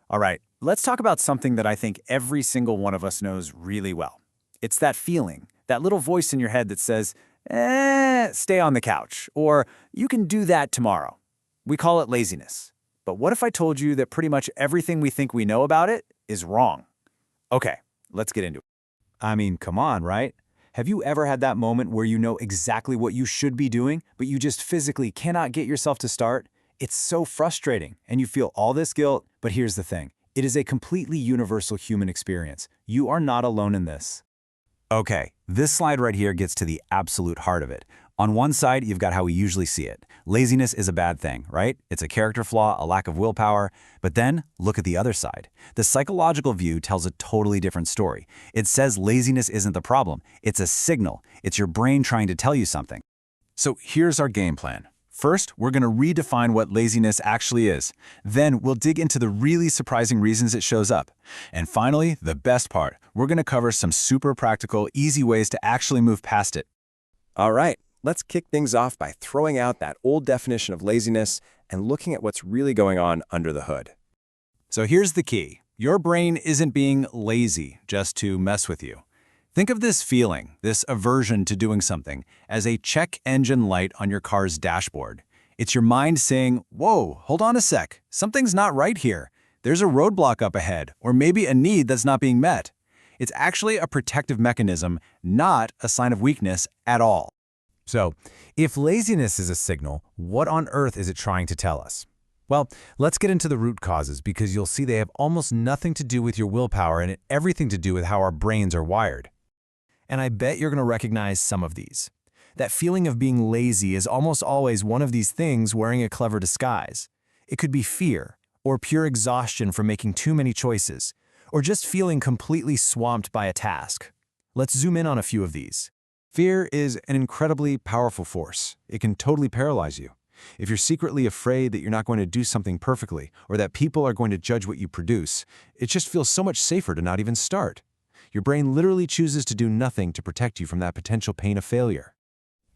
All right, let's talk about something that I think every single one of us knows really well. It's that feeling, that little voice in your head that says, stay on the couch, or you can do that tomorrow. We call it laziness. But what if I told you that pretty much everything we think we know about it is wrong? Okay, let's get into it. I mean, come on, right? Have you ever had that moment where you know exactly what you should be doing, but you just physically cannot get yourself to start? It's so frustrating, and you feel all this guilt, but here's the thing. It is a completely universal human experience. You are not alone in this. Okay, this slide right here gets to the absolute heart of it. On one side, you've got how we usually see it. Laziness is a bad thing, right? It's a character flaw, a lack of willpower. But then, look at the other side. The psychological view tells a totally different story. It says laziness isn't the problem. It's a signal. It's your brain trying to tell you something. So here's our game plan. First, we're going to redefine what laziness actually is. Then we'll dig into the really surprising reasons it shows up. And finally, the best part, we're going to cover some super practical, easy ways to actually move past it. All right, let's kick things off by throwing out that old definition of laziness and looking at what's really going on under the hood. So here's the key. Your brain isn't being lazy just to mess with you. Think of this feeling, this aversion to doing something, as a check engine light on your car's dashboard. It's your mind saying, whoa, hold on a sec, something's not right here. There's a roadblock up ahead, or maybe a need that's not being met. It's actually a protective mechanism, not a sign of weakness at all. So, if laziness is a signal, what on earth is it trying to tell us? Well, let's get into the root causes because you'll see they have almost nothing to do with your willpower and everything to do with how our brains are wired. And I bet you're going to recognize some of these. That feeling of being lazy is almost always one of these things wearing a clever disguise. It could be fear, or pure exhaustion from making too many choices, or just feeling completely swamped by a task. Let's zoom in on a few of these. Fear is an incredibly powerful force. It can totally paralyze you. If you're secretly afraid that you're not going to do something perfectly, or that people are going to judge what you produce, it just feels so much safer to not even start. Your brain literally chooses to do nothing to protect you from that potential pain of failure.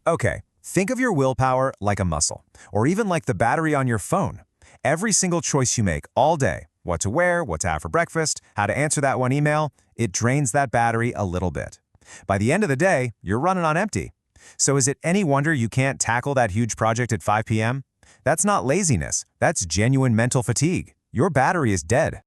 Okay, think of your willpower like a muscle, or even like the battery on your phone. Every single choice you make all day, what to wear, what to have for breakfast, how to answer that one email, it drains that battery a little bit. By the end of the day, you're running on empty. So is it any wonder you can't tackle that huge project at 5 p.m.? That's not laziness, that's genuine mental fatigue. Your battery is dead.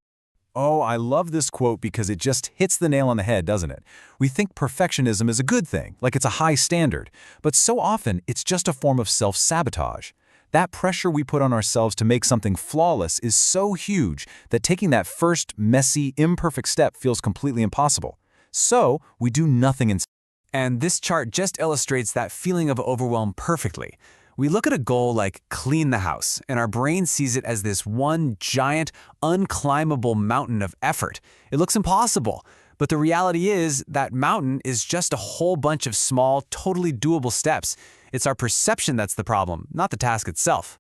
Oh, I love this quote because it just hits the nail on the head, doesn't it? We think perfectionism is a good thing, like it's a high standard, but so often it's just a form of self-sabotage. That pressure we put on ourselves to make something flawless is so huge that taking that first messy, imperfect step feels completely impossible. So we do nothing instead. And this chart just illustrates that feeling of overwhelm perfectly. We look at a goal like clean the house, and our brain sees it as this one giant, unclimbable mountain of effort. It looks impossible, but the reality is that mountain is just a whole bunch of small, totally doable steps. It's our perception that's the problem, not the task itself.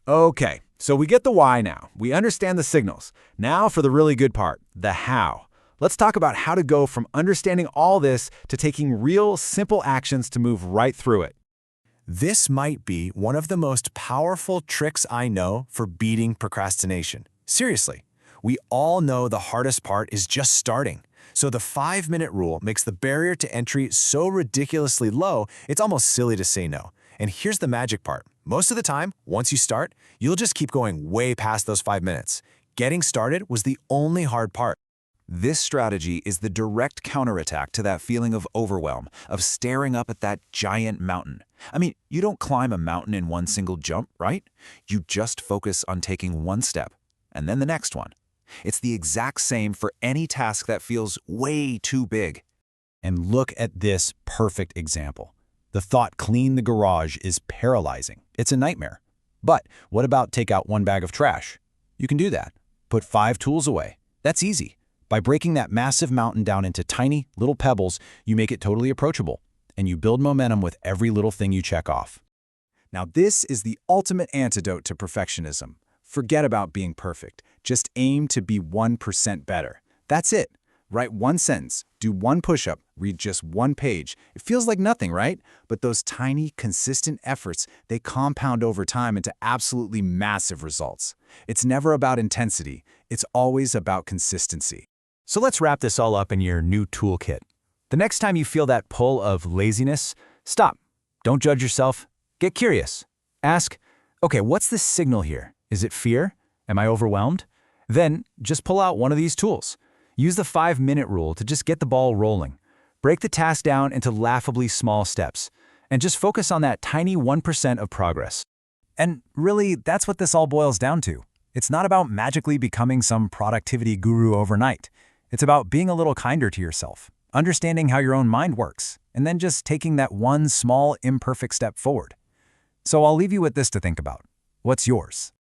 Okay, so we get the why now. We understand the signals. Now for the really good part, the how. Let's talk about how to go from understanding all this to taking real, simple actions to move right through it. This might be one of the most powerful tricks I know for beating procrastination. Seriously, we all know the hardest part is just starting. So the 5-minute rule makes the barrier to entry so ridiculously low, it's almost silly to say no. And here's the magic part. Most of the time, once you start, you'll just keep going way past those 5 minutes. Getting started was the only hard part. This strategy is the direct counterattack to that feeling of overwhelm, of staring up at that giant mountain. I mean, you don't climb a mountain in one single jump, right? You just focus on taking one step, and then the next one. It's the exact same for any task that feels way too big. And look at this perfect example. The thought clean the garage is paralyzing. It's a nightmare. But what about take out one bag of trash? You can do that. Put 5 tools away. That's easy. By breaking that massive mountain down into tiny, little pebbles, you make it totally approachable, and you build momentum with every little thing you check off. Now this is the ultimate antidote to perfectionism. Forget about being perfect. Just aim to be 1% better. That's it. Write one sentence, do one push-up, read just one page. It feels like nothing, right? But those tiny, consistent efforts, they compound over time into absolutely massive results. It's never about intensity. It's always about consistency. So let's wrap this all up in your new toolkit. The next time you feel that pull of laziness, stop. Don't judge yourself. Get curious. Ask, okay, what's the signal here? Is it fear? Am I overwhelmed? Then just pull out one of these tools. Use the 5-minute rule to just get the ball rolling. Break the task down into laughably small steps, and just focus on that tiny 1% of progress. And really, that's what this all boils down to. It's not about magically becoming some productivity guru overnight. It's about being a little kinder to yourself, understanding how your own mind works, and then just taking that one small, imperfect step forward. So I'll leave you with this to think about. What's yours?